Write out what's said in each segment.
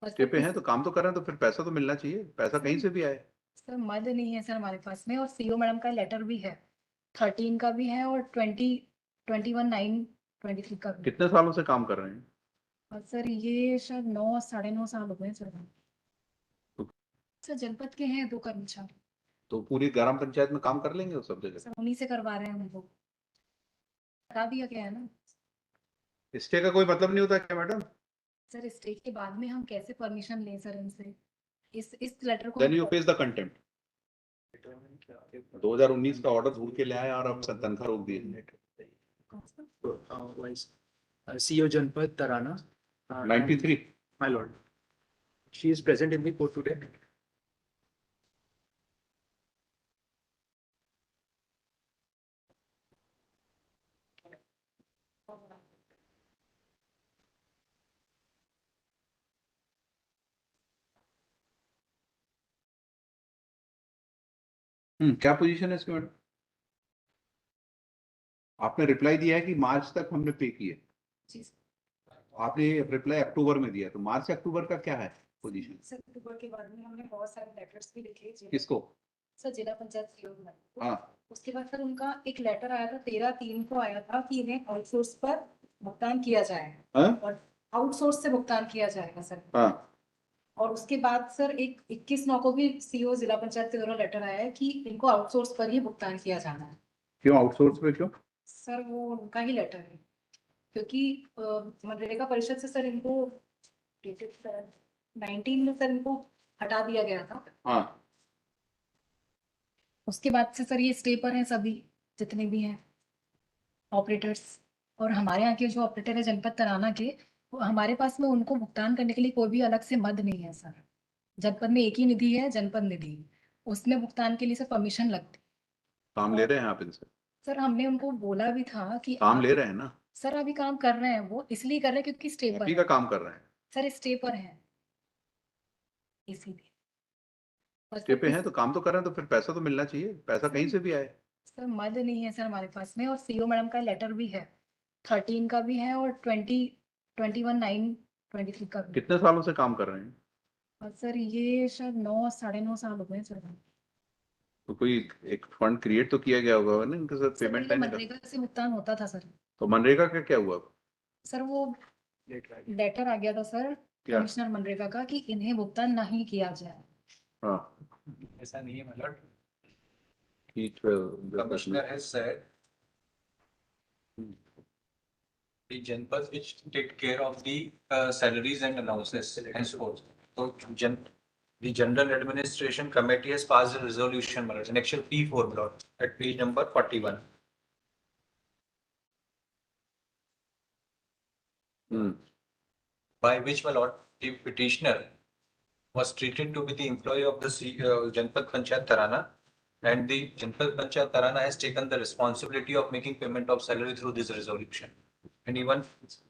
और stay sir पे हैं तो काम तो कर रहे हैं, तो फिर पैसा तो मिलना चाहिए, पैसा कहीं से भी आए। सर मद नहीं है सर हमारे पास में, और सीईओ मैडम का लेटर भी है, 13 का भी है और 21/9/23 का भी। कितने सालों से काम कर रहे हैं? और सर ये शायद 9 साढ़े 9 साल हो गए सर। तो, सर जनपद के हैं 2 कर्मचारी। तो पूरी ग्राम पंचायत में काम कर लेंगे वो सब जगह? सर उन्हीं से करवा रहे हैं हम लोग, हटा दिया गया है ना। स्टे का कोई मतलब नहीं होता क्या मैडम? सर स्टेज के बाद में हम कैसे परमिशन लें सर इनसे, इस लेटर को then you face the contempt. 2019 का ऑर्डर ढूंढ के ले आए और अब तनख्वाह रोक दिए। CEO Janpad Tarana. 93। My lord. She is present in the court today. क्या पोजीशन है इसकी मैडम? आपने रिप्लाई दिया है कि मार्च तक हमने पे किए। जी सर। आपने रिप्लाई अक्टूबर में दिया, तो मार्च से अक्टूबर का क्या है पोजीशन? सर अक्टूबर के बाद में हमने बहुत सारे लेटर्स भी लिखे किसको? सर जिला पंचायत सीईओ को। हाँ। उसके बाद सर उनका एक लेटर आया था 13/3 को आया था कि इन्हें आउटसोर्स पर भुगतान किया जाए। हाँ? और आउटसोर्स से भुगतान किया जाएगा सर। हाँ। और उसके बाद सर एक 21/9 को भी सीईओ जिला पंचायत के द्वारा लेटर आया है कि इनको आउटसोर्स पर ही भुगतान किया जाना है। क्यों आउटसोर्स पे क्यों? सर वो उनका ही लेटर है, क्योंकि मनरेगा परिषद से सर इनको 19 में सर इनको हटा दिया गया था। हाँ। उसके बाद से सर ये स्टे पर हैं सभी जितने भी हैं ऑपरेटर्स। और हमारे यहाँ के जो ऑपरेटर है जनपद तराना के, वो हमारे पास में उनको भुगतान करने के लिए कोई भी अलग से मद नहीं है सर। जनपद में एक ही निधि है, जनपद निधि, उसमें भुगतान के लिए सर परमिशन लगती। काम ले रहे हैं आप इनसे? सर हमने उनको बोला भी था कि काम आप ले रहे हैं ना? सर अभी काम कर रहे हैं, वो इसलिए कर रहे हैं क्योंकि स्टे पर आप ही का है काम कर रहे हैं। सर, स्टे पर है इसीलिए। और स्टे सर पे हैं तो काम तो कर रहे हैं, तो फिर पैसा तो मिलना चाहिए, पैसा कहीं से भी आए। सर मद नहीं है सर हमारे पास में, और सीईओ मैडम का लेटर भी है, 13 का भी है और 21/9/23 का भी। कितने सालों से काम कर रहे हैं? और सर ये शायद 9 साढ़े 9 साल हो गए सर। तो कोई एक फंड क्रिएट तो किया गया होगा ना इनके साथ सर पेमेंट पहले लेने का? मनरेगा से भुगतान होता था सर। तो मनरेगा का क्या हुआ? सर वो लेटर आ गया था सर क्या? कमिश्नर मनरेगा का कि इन्हें भुगतान नहीं किया जाए। हाँ। ऐसा नहीं है, my lord. P12 Commissioner has said the Janpads which take care of the salaries and allowances and sports. So the General Administration Committee has passed a resolution, my lord, in actual P4 block at page number 41. By which, my lord, the petitioner was treated to be the employee of the Janpad Panchayat Tarana, and the Janpad Panchayat Tarana has taken the responsibility of making payment of salary through this resolution. And even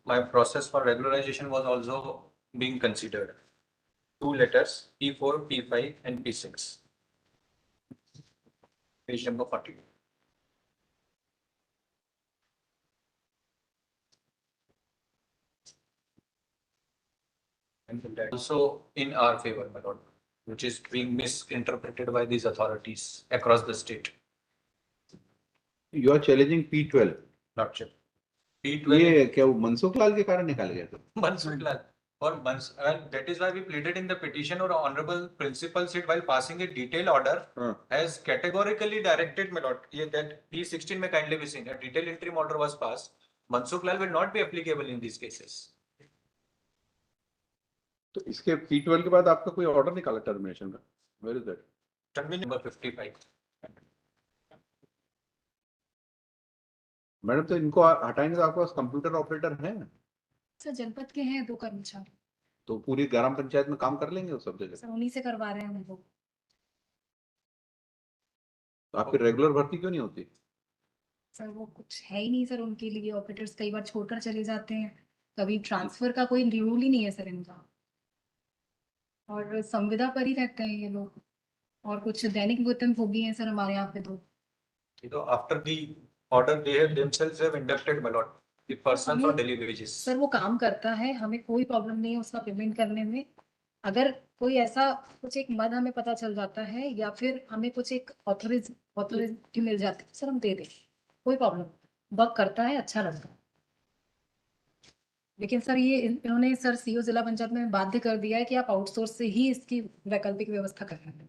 my process for regularization was also being considered. 2 letters, P4, P5 and P6. Page number 40. And that also in our favor, my lord, which is being misinterpreted by these authorities across the state. You are challenging P12? Lordship. P12. ये क्या वो मनसुख लाल के कारण निकाल गया था? Mansukh Lal. And that is why we pleaded in the petition, or honorable principal said while passing a detailed order has categorically directed, my lord, that P16 may kindly be seen, a detailed interim order was passed. Mansukh Lal will not be applicable in these cases. तो इसके P12 के बाद आपका कोई order निकाला termination का? Where is that? Termination number 55. Madam तो इनको हटाएंगे तो आपके पास कंप्यूटर ऑपरेटर हैं? सर जनपद के हैं 2 कर्मचारी। तो पूरी ग्राम पंचायत में काम कर लेंगे वो सब जगह? सर उन्हीं से करवा रहे हैं हम लोग। तो आपकी रेगुलर भर्ती क्यों नहीं होती? सर वो कुछ है ही नहीं सर उनके लिए, ऑपरेटर्स कई बार छोड़कर चले जाते हैं, कभी ट्रांसफर का कोई रूल ही नहीं है सर इनका, और संविदा पर ही रहते हैं ये लोग, और कुछ दैनिक वेतनभोगी हैं सर हमारे यहाँ पे तो। So after the order, they have themselves have inducted, my lord, the person for daily wages. Sir वो काम करता है, हमें कोई प्रॉब्लम नहीं है उसका पेमेंट करने में, अगर कोई ऐसा कुछ एक मद हमें पता चल जाता है या फिर हमें कुछ एक ऑथोरिटी मिल जाती है सर, हम दे दें, कोई प्रॉब्लम, वर्क करता है, अच्छा लगता है। लेकिन सर ये इन्होंने सर सीओ जिला पंचायत में बाध्य कर दिया है कि आप आउटसोर्स से ही इसकी वैकल्पिक व्यवस्था कर रहे हैं,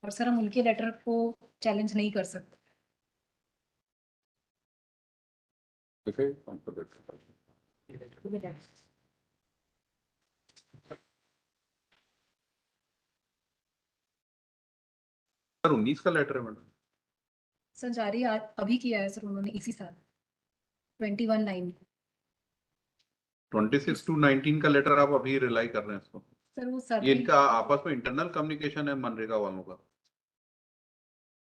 और सर हम उनके लेटर को चैलेंज नहीं कर सकते। Okay, on for that. Sir 19 का लेटर है मैडम। सर जारी अभी किया है सर उन्होंने इसी साल 21/9 को। 26 to 19 का लेटर आप अभी रिलाई कर रहे हैं इसको। सर वो सर ये इनका आपस में इंटरनल कम्युनिकेशन है मनरेगा वालों का,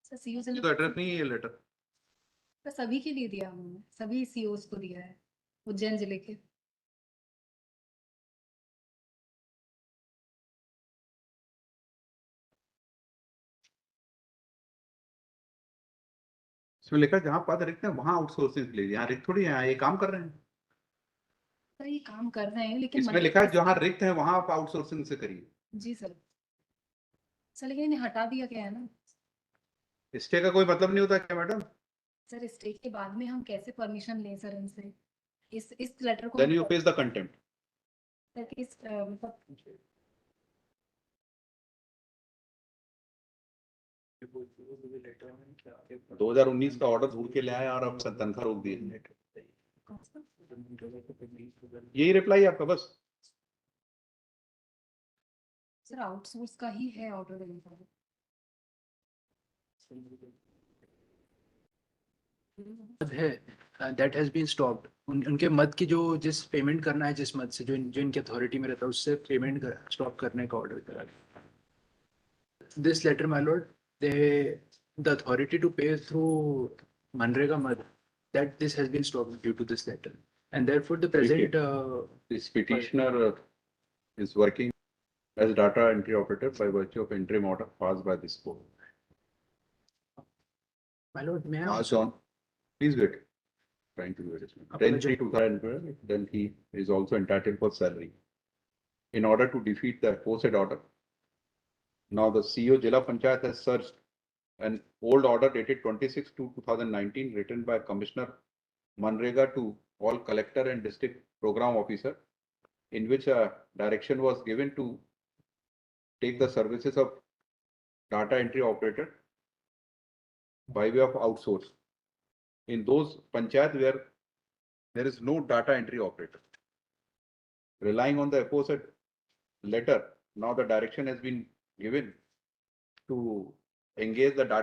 सर सीओ तो एड्रेस नहीं है ये लेटर। सर सभी के लिए दिया उन्होंने, सभी सीओस को दिया है उज्जैन जिले के। इसमें लिखा है जहाँ पद रिक्त है वहां आउटसोर्सिंग के लिए, यहाँ रिक्त थोड़ी है, यहाँ ये काम कर रहे हैं। सर ये काम कर रहे हैं लेकिन इसमें लिखा है जहाँ रिक्त है वहां आप आउटसोर्सिंग से करिए। जी सर। सर लेकिन इन्हें हटा दिया गया है ना स्टे का कोई मतलब नहीं होता क्या मैडम? सर, स्टे के बाद में हम कैसे परमिशन लें सर इनसे, इस लेटर को then you face the contempt. Sir इस मतलब 2019 का ऑर्डर ढूंढ के ले आए और अब तनख्वाह रोक दिए। कौन सा? यही रिप्लाई आपका बस। सर आउटसोर्स का ही है ऑर्डर इनका। मद है दैट हैज बीन स्टॉप्ड। उनके मद की जो जिस पेमेंट करना है, जिस मद से जो जो इनकी अथॉरिटी में रहता है उससे पेमेंट स्टॉप करने का ऑर्डर करा गया। This letter my lord, they the authority to pay through MNREGA मद, that this has been stopped due to this letter, and therefore the present This petitioner is working as data entry operator by virtue of interim order passed by this court. my lord, may I Pass also on. Please wait. Trying to do adjustment. 10/3/2012, then he is also entitled for salary. In order to defeat the aforesaid order, now the CEO Jila Panchayat has searched an old order dated 26/2/2019 written by Commissioner Manrega to all collector and district program officer, in which a direction was given to take the services of data entry operator by way of outsource in those panchayat where there is no data entry operator. Relying on the aforesaid letter, now the direction has been given to engage the data